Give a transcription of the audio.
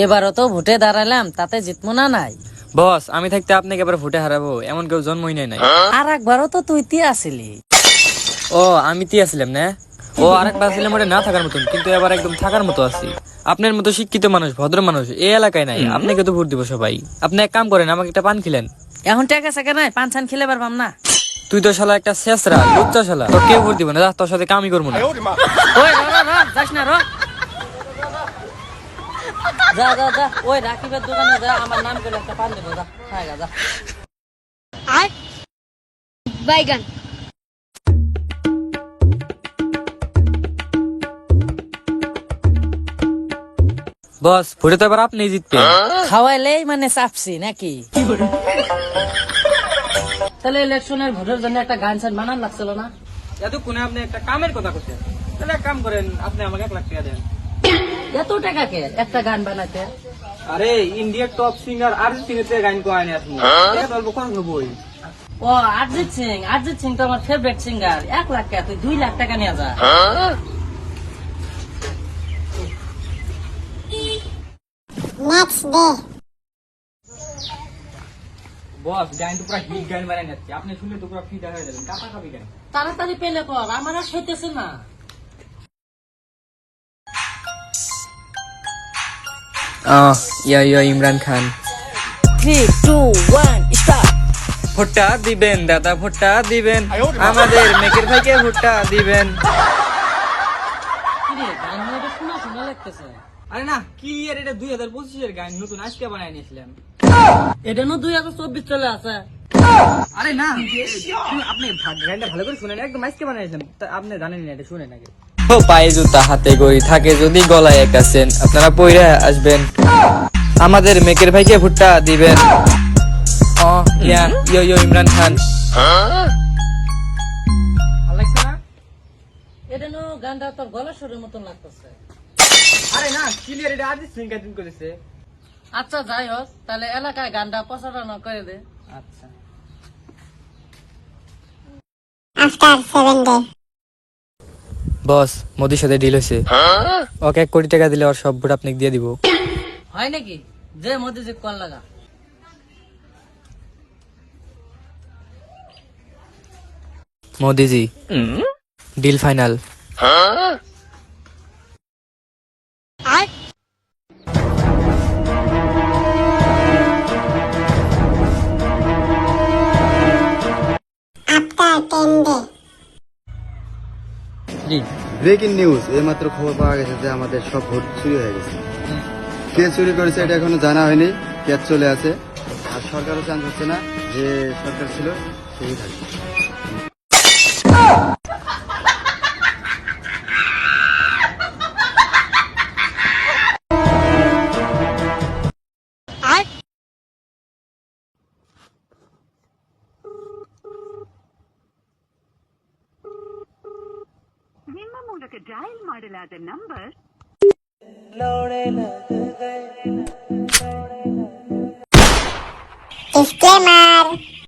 এবারও তো ভোটে দাঁড়ালাম, তাতে জিতবো না নাই? বস, আমি থাকতে আপনাকে এবার ভোটে হারাবো এমন কেউ জন্মই নেয় নাই। আর একবারও তো তুই তি আসিলি। ও, আমি তি আসলাম না? ও, আরেকবার আসলে মোটে না থাকার মতন, কিন্তু এবার একদম থাকার মতো আছি। আপনার মতো শিক্ষিত মানুষ, ভদ্র মানুষ এই এলাকায় নাই। আপনাকে তো ভোট দিব সবাই। আপনি এক কাম করেন, আমাকে একটা পান খিলেন। এখন টাকা সাকা নাই, পান ছান খেলে পারবাম না। তুই তো শালা একটা শেষরা লুচ্চা শালা, তোর কেউ ভোট দিব না, যা, তোর সাথে কামই করবো না। ওই যাস না, যা যা যা, ওই রাকিবের দোকানে যা, আমার নাম করে একটা পান দেবো, যা খায়গা যা। আর বাইগান। বস, ভোটে তো এবার আপনি জিতবে। খাওয়াইলেই মানে চাপছি নাকি? তাহলে ইলেকশনের ভোটের জন্য একটা গান সান বানান লাগছিল না? এতক্ষণে আপনি একটা কামের কথা করছেন, তাহলে এক কাম করেন, আপনি আমাকে 1 লাখ টাকা দেন। এত টাকা কে একটা গান বানাতে? আরে, ইন্ডিয়ার টপ সিঙ্গার অরিজিৎ সিং এর গান কোয়ানে আপনি অল্প খরচ হবই। ও অরিজিৎ সিং তো আমার ফেভারিট সিঙ্গার। 1 লাখ টাকা, তুই 2 লাখ টাকা নিয়ে যা। Next day. বস, গান তো পুরো হিট গান বানাই যাচ্ছে, আপনি শুনলে তো পুরো ফিদা হয়ে যাবেন। কাপা কাপি গান। তাড়াতাড়ি পেলে কর, আমার আর হইতেছে না। ইয়া ইমরান খান। 3, 2, 1 স্টার্ট। ভুট্টা দিবেন দাদা, ভুট্টা দিবেন, আমাদের মেকের ভাইকে ভুট্টা দিবেন। কিরে গান হইতে শোনা শোনা লাগতেছে। আরে না, কি এর, এটা 2025 এর গান, নতুন আজকে বানাই নিয়েছিলাম। এটা না 2024 চলে আছে। আরে না, আপনি গানটা ভালো করে শুনেন, একদম আজকে বানাইছেন, আপনি জানেন না, এটা শুনেন আগে। ও, পায়ে জুতা হাতে গড়ি থাকে যদি গলায় একটা সেন, আপনারা পইরা আসবেন, আমাদের মেকের ভাইকে ভুট্টা দিবেন। ইয়ো ইমরান খান। ভালো লাগছে না? এটা নো গানটা তোর গলা সুরের মতন লাগতেছে। আরে না, ক্লিয়ার, এটা অরিজিৎ সিং গান করেছে। আচ্ছা যাই হোক, তাহলে এলাকায় গানটা প্রচারণা করে দে। আচ্ছা। After 7 day. বস, মোদির সাথে ডিল হয়েছে। ওকে 1 কোটি টাকা দিলে ওর সব ভোট আপনাকে দিয়ে দিব। হয় নাকি? যে মোদি যে কল লাগা। মোদিজি, ডিল ফাইনাল। আর আফটার 10 ডে। ব্রেকিং নিউজ, এইমাত্র খবর পাওয়া গেছে যে আমাদের সব ভোট চুরি হয়ে গেছে। কে চুরি করেছে এটা এখনো জানা হয়নি, ক্যাচ চলে আছে। আর সরকারও চান্স হচ্ছে না, যে সরকার ছিল সেই থাকবে। আর ನಿಮ್ಮ ಮೂಲಕ ಡಯಲ್ ಮಾಡಲಾದ ನಂಬರ್ ডিসক্লেমার।